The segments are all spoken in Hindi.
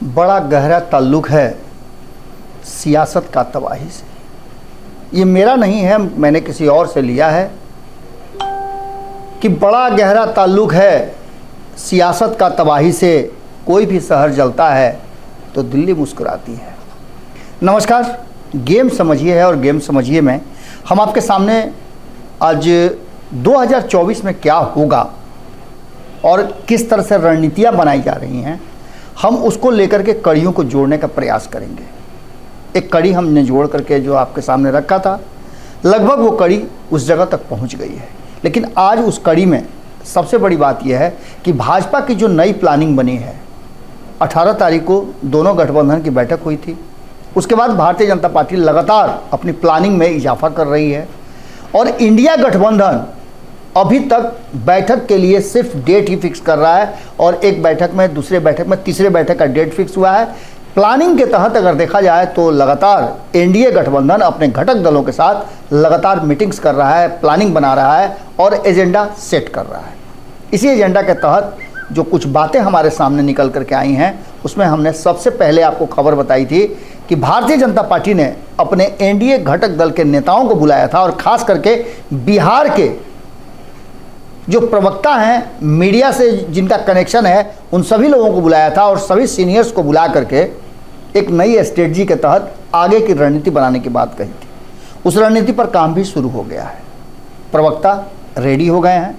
बड़ा गहरा ताल्लुक़ है सियासत का तबाही से। ये मेरा नहीं है, मैंने किसी और से लिया है कि बड़ा गहरा ताल्लुक़ है सियासत का तबाही से। कोई भी शहर जलता है तो दिल्ली मुस्कुराती है। नमस्कार, गेम समझिए है और गेम समझिए में हम आपके सामने आज 2024 में क्या होगा और किस तरह से रणनीतियाँ बनाई जा रही हैं, हम उसको लेकर के कड़ियों को जोड़ने का प्रयास करेंगे। एक कड़ी हमने जोड़ करके जो आपके सामने रखा था, लगभग वो कड़ी उस जगह तक पहुंच गई है। लेकिन आज उस कड़ी में सबसे बड़ी बात यह है कि भाजपा की जो नई प्लानिंग बनी है, 18 तारीख को दोनों गठबंधन की बैठक हुई थी। उसके बाद भारतीय जनता पार्टी लगातार अपनी प्लानिंग में इजाफा कर रही है और इंडिया गठबंधन अभी तक बैठक के लिए सिर्फ डेट ही फिक्स कर रहा है और एक बैठक में, दूसरे बैठक में, तीसरे बैठक का डेट फिक्स हुआ है। प्लानिंग के तहत अगर देखा जाए तो लगातार एनडीए गठबंधन अपने घटक दलों के साथ लगातार मीटिंग्स कर रहा है, प्लानिंग बना रहा है और एजेंडा सेट कर रहा है। इसी एजेंडा के तहत जो कुछ बातें हमारे सामने निकल करके आई हैं, उसमें हमने सबसे पहले आपको खबर बताई थी कि भारतीय जनता पार्टी ने अपने एनडीए घटक दल के नेताओं को बुलाया था और खास करके बिहार के जो प्रवक्ता हैं, मीडिया से जिनका कनेक्शन है, उन सभी लोगों को बुलाया था और सभी सीनियर्स को बुला करके एक नई स्ट्रेटजी के तहत आगे की रणनीति बनाने की बात कही थी। उस रणनीति पर काम भी शुरू हो गया है। प्रवक्ता रेडी हो गए हैं,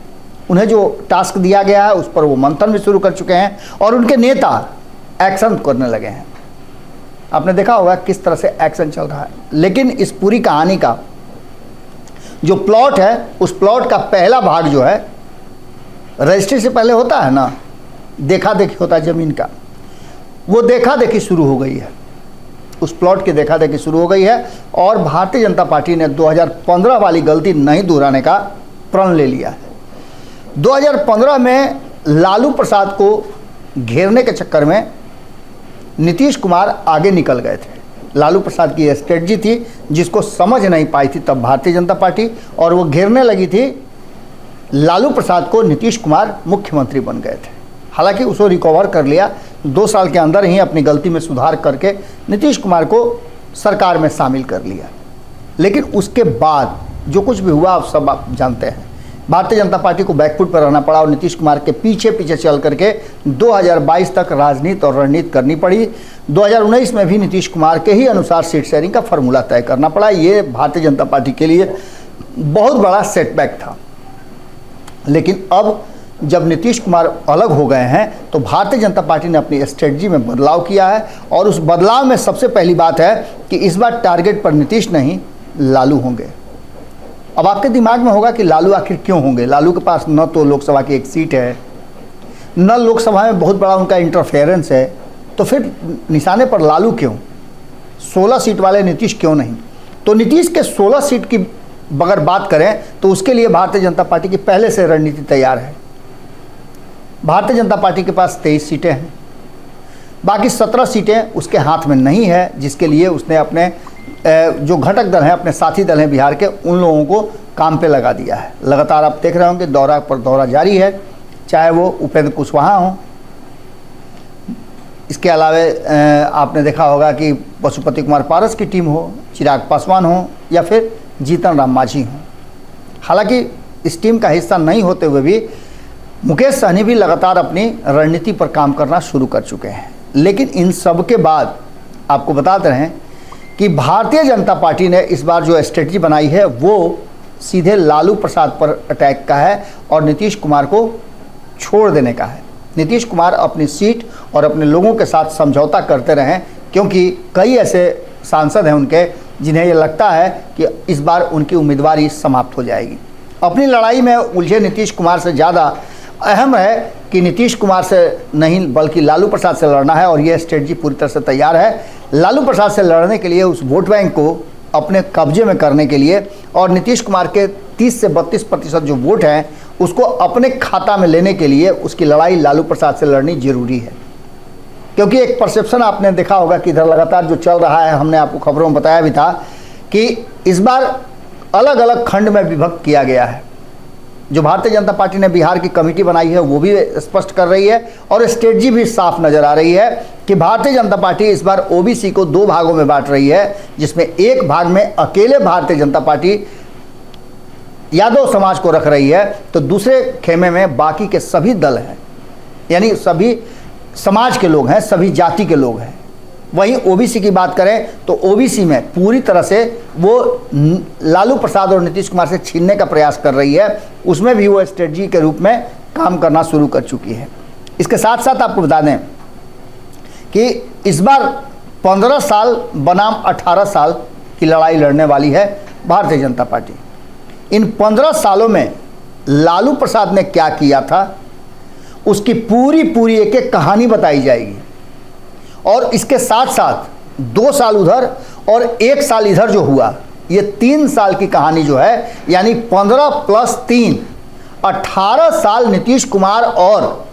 उन्हें जो टास्क दिया गया है उस पर वो मंथन भी शुरू कर चुके हैं और उनके नेता एक्शन करने लगे हैं। आपने देखा होगा किस तरह से एक्शन चल रहा है। लेकिन इस पूरी कहानी का जो प्लॉट है, उस प्लॉट का पहला भाग जो है, रजिस्ट्री से पहले होता है ना, देखा देखी होता है ज़मीन का, वो देखा देखी शुरू हो गई है। उस प्लॉट की देखा देखी शुरू हो गई है और भारतीय जनता पार्टी ने 2015 वाली गलती नहीं दोहराने का प्रण ले लिया है। 2015 में लालू प्रसाद को घेरने के चक्कर में नीतीश कुमार आगे निकल गए थे। लालू प्रसाद की स्ट्रेटजी थी जिसको समझ नहीं पाई थी तब भारतीय जनता पार्टी, और वो घेरने लगी थी लालू प्रसाद को। नीतीश कुमार मुख्यमंत्री बन गए थे। हालांकि उसको रिकवर कर लिया, 2 साल के अंदर ही अपनी गलती में सुधार करके नीतीश कुमार को सरकार में शामिल कर लिया। लेकिन उसके बाद जो कुछ भी हुआ आप जानते हैं। भारतीय जनता पार्टी को बैकफुट पर रहना पड़ा और नीतीश कुमार के पीछे पीछे चल करके 2022 तक राजनीति और रणनीति करनी पड़ी। 2019 में भी नीतीश कुमार के ही अनुसार सीट शेयरिंग का फॉर्मूला तय करना पड़ा। ये भारतीय जनता पार्टी के लिए बहुत बड़ा सेटबैक था। लेकिन अब जब नीतीश कुमार अलग हो गए हैं तो भारतीय जनता पार्टी ने अपनी स्ट्रेटजी में बदलाव किया है और उस बदलाव में सबसे पहली बात है कि इस बार टारगेट पर नीतीश नहीं, लालू होंगे। अब आपके दिमाग में होगा कि लालू आखिर क्यों होंगे? लालू के पास न तो लोकसभा की एक सीट है, न लोकसभा में बहुत बड़ा उनका इंटरफेरेंस है, तो फिर निशाने पर लालू क्यों? 16 सीट वाले नीतीश क्यों नहीं? तो नीतीश के 16 सीट की अगर बात करें तो उसके लिए भारतीय जनता पार्टी की पहले से रणनीति तैयार है। भारतीय जनता पार्टी के पास 23 सीटें हैं, बाकी 17 सीटें उसके हाथ में नहीं है, जिसके लिए उसने अपने जो घटक दल हैं, अपने साथी दल हैं बिहार के, उन लोगों को काम पे लगा दिया है। लगातार आप देख रहे होंगे दौरा पर दौरा जारी है, चाहे वो उपेंद्र कुशवाहा हों, इसके अलावा आपने देखा होगा कि पशुपति कुमार पारस की टीम हो, चिराग पासवान हो या फिर जीतन राम मांझी हों। हालांकि इस टीम का हिस्सा नहीं होते हुए भी मुकेश सहनी भी लगातार अपनी रणनीति पर काम करना शुरू कर चुके हैं। लेकिन इन सब के बाद आपको बताते रहें कि भारतीय जनता पार्टी ने इस बार जो स्ट्रेटजी बनाई है वो सीधे लालू प्रसाद पर अटैक का है और नीतीश कुमार को छोड़ देने का है। नीतीश कुमार अपनी सीट और अपने लोगों के साथ समझौता करते रहें, क्योंकि कई ऐसे सांसद हैं उनके जिन्हें ये लगता है कि इस बार उनकी उम्मीदवारी समाप्त हो जाएगी। अपनी लड़ाई में उलझे नीतीश कुमार से ज़्यादा अहम है कि नीतीश कुमार से नहीं बल्कि लालू प्रसाद से लड़ना है और ये स्ट्रेटजी पूरी तरह से तैयार है। लालू प्रसाद से लड़ने के लिए, उस वोट बैंक को अपने कब्जे में करने के लिए और नीतीश कुमार के 30 से 32% जो वोट हैं उसको अपने खाता में लेने के लिए उसकी लड़ाई लालू प्रसाद से लड़नी जरूरी है। क्योंकि एक परसेप्शन आपने देखा होगा कि इधर लगातार जो चल रहा है, हमने आपको खबरों में बताया भी था कि इस बार अलग अलग खंड में विभक्त किया गया है। जो भारतीय जनता पार्टी ने बिहार की कमेटी बनाई है वो भी स्पष्ट कर रही है और स्ट्रेटजी भी साफ नजर आ रही है कि भारतीय जनता पार्टी इस बार ओबीसी को दो भागों में बांट रही है, जिसमें एक भाग में अकेले भारतीय जनता पार्टी यादव समाज को रख रही है, तो दूसरे खेमे में बाकी के सभी दल हैं, यानी सभी समाज के लोग हैं, सभी जाति के लोग हैं। वहीं ओबीसी की बात करें तो ओबीसी में पूरी तरह से वो लालू प्रसाद और नीतीश कुमार से छीनने का प्रयास कर रही है, उसमें भी वो स्ट्रेटजी के रूप में काम करना शुरू कर चुकी है। इसके साथ साथ आपको बता दें कि इस बार 15 साल बनाम 18 साल की लड़ाई लड़ने वाली है भारतीय जनता पार्टी। इन 15 सालों में लालू प्रसाद ने क्या किया था, उसकी पूरी एक एक कहानी बताई जाएगी। और इसके साथ साथ 2 साल उधर और 1 साल इधर जो हुआ, ये 3 साल की कहानी जो है, यानी 15 + 3 18 साल नीतीश कुमार और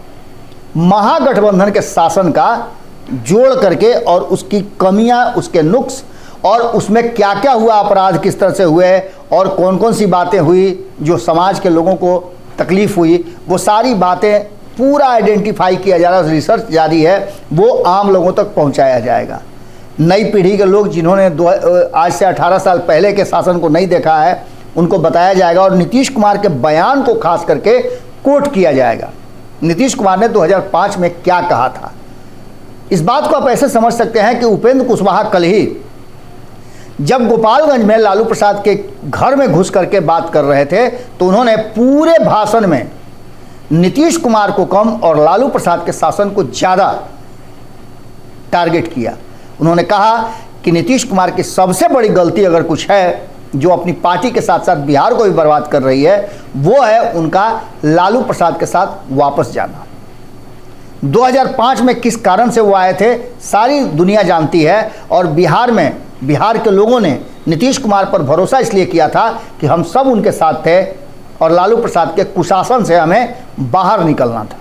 महागठबंधन के शासन का जोड़ करके, और उसकी कमियां, उसके नुक्स, और उसमें क्या क्या हुआ, अपराध किस तरह से हुए और कौन कौन सी बातें हुई जो समाज के लोगों को तकलीफ हुई, वो सारी बातें पूरा आइडेंटिफाई किया जा रहा है। रिसर्च जारी है, वो आम लोगों तक पहुंचाया जाएगा। नई पीढ़ी के लोग जिन्होंने आज से 18 साल पहले के शासन को नहीं देखा है, उनको बताया जाएगा और नीतीश कुमार के बयान को खास करके कोट किया जाएगा। नीतीश कुमार ने 2005 में क्या कहा था, इस बात को आप ऐसे समझ सकते हैं कि उपेंद्र कुशवाहा कल ही जब गोपालगंज में लालू प्रसाद के घर में घुस करके बात कर रहे थे, तो उन्होंने पूरे भाषण में नीतीश कुमार को कम और लालू प्रसाद के शासन को ज़्यादा टारगेट किया। उन्होंने कहा कि नीतीश कुमार की सबसे बड़ी गलती अगर कुछ है, जो अपनी पार्टी के साथ साथ बिहार को भी बर्बाद कर रही है, वो है उनका लालू प्रसाद के साथ वापस जाना। 2005 में किस कारण से वो आए थे सारी दुनिया जानती है, और बिहार में बिहार के लोगों ने नीतीश कुमार पर भरोसा इसलिए किया था कि हम सब उनके साथ थे और लालू प्रसाद के कुशासन से हमें बाहर निकलना था।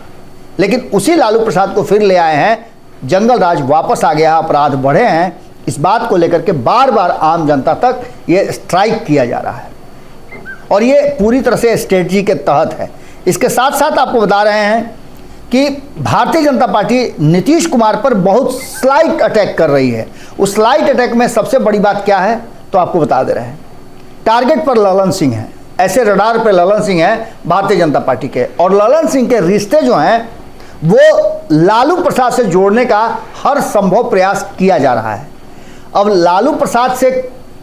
लेकिन उसी लालू प्रसाद को फिर ले आए हैं, जंगल राज वापस आ गया, अपराध बढ़े हैं। इस बात को लेकर के बार बार आम जनता तक ये स्ट्राइक किया जा रहा है और ये पूरी तरह से स्ट्रेटजी के तहत है। इसके साथ साथ आपको बता रहे हैं कि भारतीय जनता पार्टी नीतीश कुमार पर बहुत स्लाइट अटैक कर रही है। उस स्लाइट अटैक में सबसे बड़ी बात क्या है तो आपको बता दे रहे हैं। टारगेट पर ललन सिंह है, ऐसे रडार पे ललन सिंह है भारतीय जनता पार्टी के, और ललन सिंह के रिश्ते जो हैं वो लालू प्रसाद से जोड़ने का हर संभव प्रयास किया जा रहा है। अब लालू प्रसाद से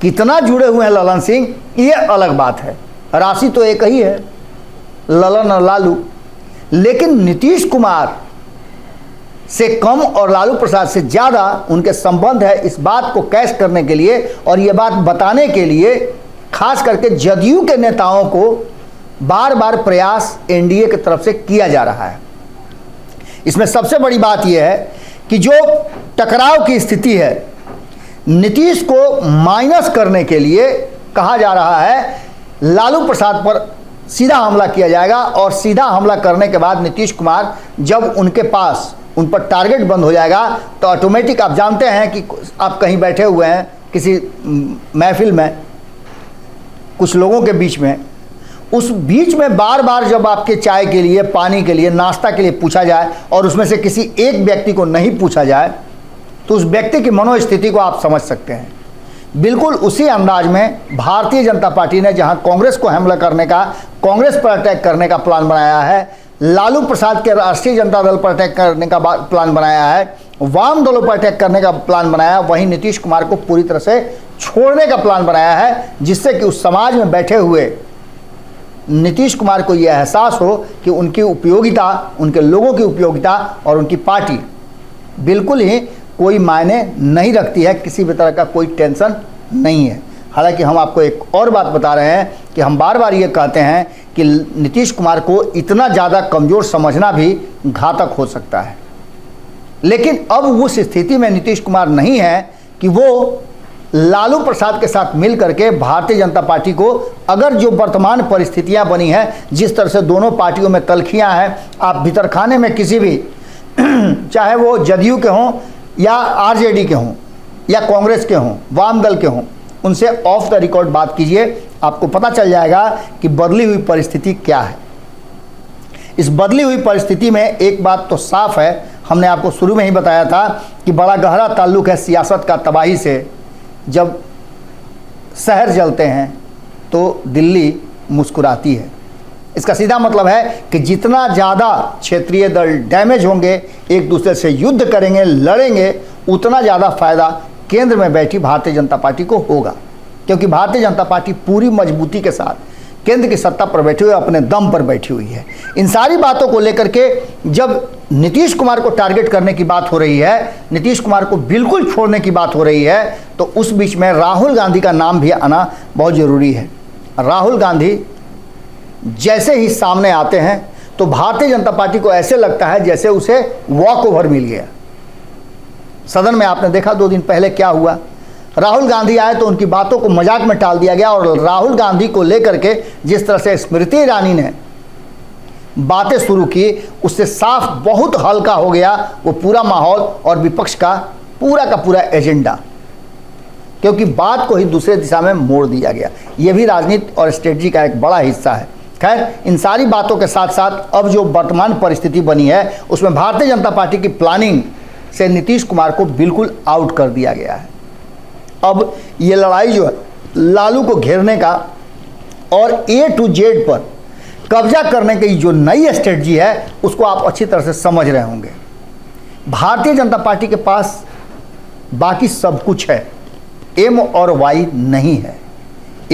कितना जुड़े हुए हैं ललन सिंह, ये अलग बात है। राशि तो एक ही है, ललन और लालू, लेकिन नीतीश कुमार से कम और लालू प्रसाद से ज़्यादा उनके संबंध है। इस बात को कैश करने के लिए और ये बात बताने के लिए खास करके जदयू के नेताओं को बार बार प्रयास एनडीए की तरफ से किया जा रहा है। इसमें सबसे बड़ी बात यह है कि जो टकराव की स्थिति है, नीतीश को माइनस करने के लिए कहा जा रहा है लालू प्रसाद पर सीधा हमला किया जाएगा, और सीधा हमला करने के बाद नीतीश कुमार जब उनके पास उन पर टारगेट बंद हो जाएगा तो ऑटोमेटिक आप जानते हैं कि आप कहीं बैठे हुए हैं किसी महफिल में कुछ लोगों के बीच में, उस बीच में बार बार जब आपके चाय के लिए, पानी के लिए, नाश्ता के लिए पूछा जाए और उसमें से किसी एक व्यक्ति को नहीं पूछा जाए, तो उस व्यक्ति की मनोस्थिति को आप समझ सकते हैं। बिल्कुल उसी अंदाज में भारतीय जनता पार्टी ने जहां कांग्रेस को हमला करने का, कांग्रेस पर अटैक करने का प्लान बनाया है, लालू प्रसाद के राष्ट्रीय जनता दल पर अटैक करने का प्लान बनाया है, वाम दलों पर अटैक करने का प्लान बनाया, वहीं नीतीश कुमार को पूरी तरह से छोड़ने का प्लान बनाया है, जिससे कि उस समाज में बैठे हुए नीतीश कुमार को यह एहसास हो कि उनकी उपयोगिता, उनके लोगों की उपयोगिता और उनकी पार्टी बिल्कुल ही कोई मायने नहीं रखती है, किसी भी तरह का कोई टेंशन नहीं है। हालांकि हम आपको एक और बात बता रहे हैं कि हम बार बार ये कहते हैं कि नीतीश कुमार को इतना ज़्यादा कमज़ोर समझना भी घातक हो सकता है, लेकिन अब उस स्थिति में नीतीश कुमार नहीं है कि वो लालू प्रसाद के साथ मिल करके भारतीय जनता पार्टी को, अगर जो वर्तमान परिस्थितियां बनी हैं, जिस तरह से दोनों पार्टियों में तलखियां हैं, आप भीतरखाने में किसी भी चाहे वो जदयू के हों या आरजेडी के हों या कांग्रेस के हों, वाम दल के हों, उनसे ऑफ द रिकॉर्ड बात कीजिए, आपको पता चल जाएगा कि बदली हुई परिस्थिति क्या है। इस बदली हुई परिस्थिति में एक बात तो साफ है, हमने आपको शुरू में ही बताया था कि बड़ा गहरा ताल्लुक है सियासत का तबाही से। जब शहर जलते हैं तो दिल्ली मुस्कुराती है। इसका सीधा मतलब है कि जितना ज़्यादा क्षेत्रीय दल डैमेज होंगे, एक दूसरे से युद्ध करेंगे, लड़ेंगे, उतना ज़्यादा फायदा केंद्र में बैठी भारतीय जनता पार्टी को होगा, क्योंकि भारतीय जनता पार्टी पूरी मजबूती के साथ केंद्र की सत्ता पर बैठी हुई, अपने दम पर बैठी हुई है। इन सारी बातों को लेकर के जब नीतीश कुमार को टारगेट करने की बात हो रही है, नीतीश कुमार को बिल्कुल छोड़ने की बात हो रही है, तो उस बीच में राहुल गांधी का नाम भी आना बहुत ज़रूरी है। राहुल गांधी जैसे ही सामने आते हैं तो भारतीय जनता पार्टी को ऐसे लगता है जैसे उसे वॉक ओवर मिल गया। सदन में आपने देखा 2 दिन पहले क्या हुआ। राहुल गांधी आए तो उनकी बातों को मजाक में टाल दिया गया, और राहुल गांधी को लेकर के जिस तरह से स्मृति ईरानी ने बातें शुरू की, उससे साफ बहुत हल्का हो गया वो पूरा माहौल और विपक्ष का पूरा एजेंडा, क्योंकि बात को ही दूसरे दिशा में मोड़ दिया गया। ये भी राजनीति और स्ट्रेटजी का एक बड़ा हिस्सा है। खैर, इन सारी बातों के साथ साथ अब जो वर्तमान परिस्थिति बनी है उसमें भारतीय जनता पार्टी की प्लानिंग से नीतीश कुमार को बिल्कुल आउट कर दिया गया है। अब ये लड़ाई जो है लालू को घेरने का और A to Z पर कब्जा करने की जो नई स्ट्रेटजी है उसको आप अच्छी तरह से समझ रहे होंगे। भारतीय जनता पार्टी के पास बाकी सब कुछ है, M और Y नहीं है।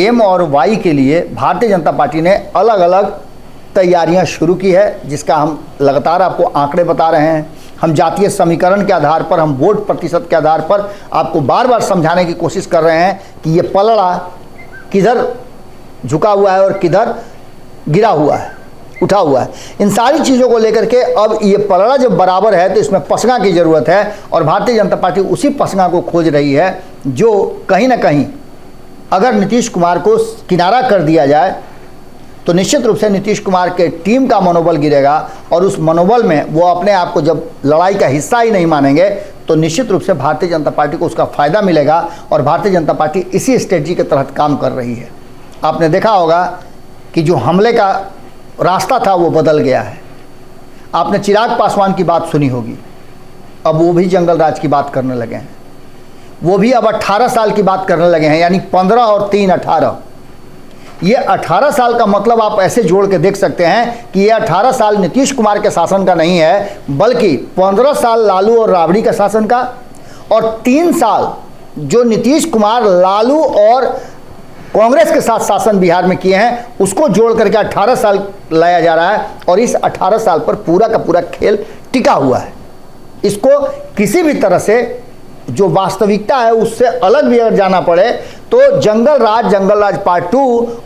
M और Y के लिए भारतीय जनता पार्टी ने अलग अलग तैयारियां शुरू की है, जिसका हम लगातार आपको आंकड़े बता रहे हैं। हम जातीय समीकरण के आधार पर, हम वोट प्रतिशत के आधार पर आपको बार बार समझाने की कोशिश कर रहे हैं कि ये पलड़ा किधर झुका हुआ है और किधर गिरा हुआ है, उठा हुआ है। इन सारी चीज़ों को लेकर के अब ये पलड़ा जब बराबर है तो इसमें पसंगा की ज़रूरत है, और भारतीय जनता पार्टी उसी पसंगा को खोज रही है जो कहीं ना कहीं अगर नीतीश कुमार को किनारा कर दिया जाए तो निश्चित रूप से नीतीश कुमार के टीम का मनोबल गिरेगा, और उस मनोबल में वो अपने आप को जब लड़ाई का हिस्सा ही नहीं मानेंगे तो निश्चित रूप से भारतीय जनता पार्टी को उसका फ़ायदा मिलेगा। और भारतीय जनता पार्टी इसी स्ट्रेटजी के तहत काम कर रही है। आपने देखा होगा कि जो हमले का रास्ता था वो बदल गया है। आपने चिराग पासवान की बात सुनी होगी, अब वो भी जंगल राज की बात करने लगे हैं। वो भी अब 18 साल की बात करने लगे हैं, यानी 15 और 3 18। ये 18 साल का मतलब आप ऐसे जोड़ के देख सकते हैं कि ये 18 साल नीतीश कुमार के शासन का नहीं है, बल्कि 15 साल लालू और राबड़ी का शासन का, और 3 साल जो नीतीश कुमार लालू और कांग्रेस के साथ शासन बिहार में किए हैं, उसको जोड़ करके 18 साल लाया जा रहा है। और इस 18 साल पर पूरा का पूरा खेल टिका हुआ है। इसको किसी भी तरह से जो वास्तविकता है उससे अलग भी अगर जाना पड़े तो जंगल राज पार्ट 2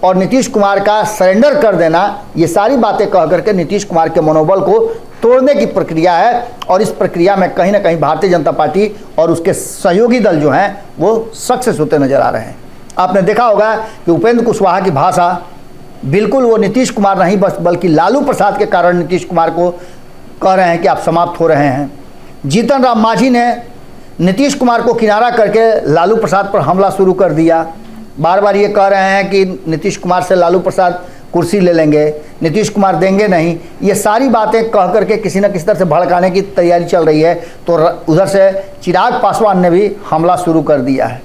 और नीतीश कुमार का सरेंडर कर देना, ये सारी बातें कह करके नीतीश कुमार के मनोबल को तोड़ने की प्रक्रिया है। और इस प्रक्रिया में कहीं ना कहीं भारतीय जनता पार्टी और उसके सहयोगी दल जो हैं वो सक्सेस होते नजर आ रहे हैं। आपने देखा होगा कि उपेंद्र कुशवाहा की भाषा बिल्कुल वो नीतीश कुमार नहीं बल्कि लालू प्रसाद के कारण नीतीश कुमार को कह रहे हैं कि आप समाप्त हो रहे हैं। जीतन राम मांझी ने नीतीश कुमार को किनारा करके लालू प्रसाद पर हमला शुरू कर दिया। बार बार ये कह रहे हैं कि नीतीश कुमार से लालू प्रसाद कुर्सी ले लेंगे, नीतीश कुमार देंगे नहीं। ये सारी बातें कह करके किसी न किसी तरह से भड़काने की तैयारी चल रही है। तो उधर से चिराग पासवान ने भी हमला शुरू कर दिया है।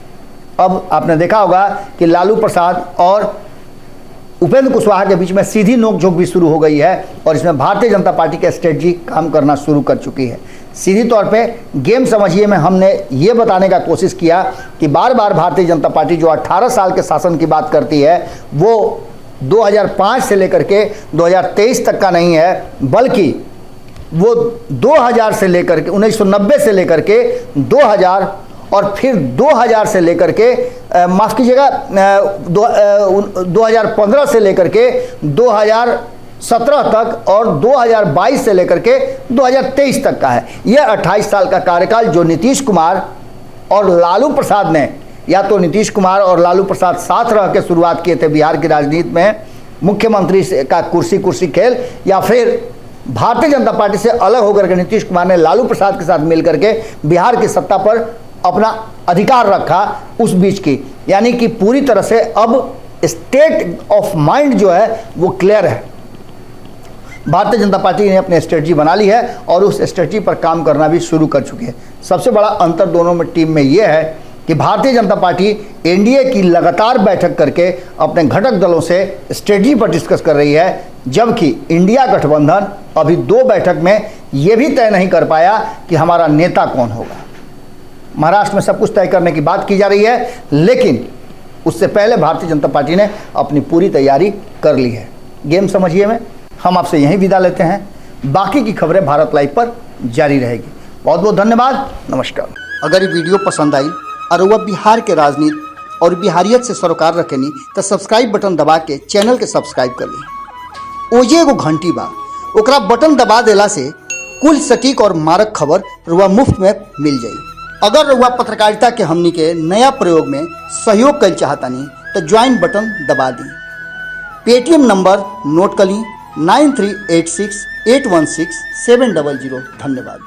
अब आपने देखा होगा कि लालू प्रसाद और उपेंद्र कुशवाहा के बीच में सीधी नोकझोंक भी शुरू हो गई है, और इसमें भारतीय जनता पार्टी की स्ट्रेटजी काम करना शुरू कर चुकी है। सीधी तौर पे गेम समझिए में हमने ये बताने का कोशिश किया कि बार बार भारतीय जनता पार्टी जो 18 साल के शासन की बात करती है वो 2005 से लेकर के 2023 तक का नहीं है, बल्कि वो 2000 से लेकर के 1990 से लेकर के 2000 और फिर 2000 से लेकर के माफ़ कीजिएगा 2015 से लेकर के 2017 तक और 2022 से लेकर के 2023 तक का है। यह 28 साल का कार्यकाल जो नीतीश कुमार और लालू प्रसाद ने, या तो नीतीश कुमार और लालू प्रसाद साथ रह के शुरुआत किए थे बिहार की राजनीति में, मुख्यमंत्री का कुर्सी खेल, या फिर भारतीय जनता पार्टी से अलग होकर के नीतीश कुमार ने लालू प्रसाद के साथ मिलकर के बिहार की सत्ता पर अपना अधिकार रखा, उस बीच की। यानी कि पूरी तरह से अब स्टेट ऑफ माइंड जो है वो क्लियर है। भारतीय जनता पार्टी ने अपनी स्ट्रेटजी बना ली है और उस स्ट्रेटजी पर काम करना भी शुरू कर चुकी है। सबसे बड़ा अंतर दोनों में टीम में ये है कि भारतीय जनता पार्टी एनडीए की लगातार बैठक करके अपने घटक दलों से स्ट्रेटजी पर डिस्कस कर रही है, जबकि इंडिया गठबंधन अभी 2 बैठक में ये भी तय नहीं कर पाया कि हमारा नेता कौन होगा। महाराष्ट्र में सब कुछ तय करने की बात की जा रही है, लेकिन उससे पहले भारतीय जनता पार्टी ने अपनी पूरी तैयारी कर ली है। गेम समझिए में हम आपसे यहीं विदा लेते हैं। बाकी की खबरें भारत लाइव पर जारी रहेगी। बहुत बहुत धन्यवाद, नमस्कार। अगर ये वीडियो पसंद आई और वह बिहार के राजनीति और बिहारियत से सरोकार रखेनी तो सब्सक्राइब बटन दबा के चैनल के सब्सक्राइब कर ली। ओजे एगो घंटी बा, ओकरा बटन दबा देला से कुल सटीक और मारक खबर रुआ मुफ्त में मिल जाई। अगर रुआ पत्रकारिता के हमनी के नया प्रयोग में सहयोग कर चाहतानी तो ज्वाइन बटन दबा दी। पेटीएम नंबर नोट कर ली 9386816700। धन्यवाद।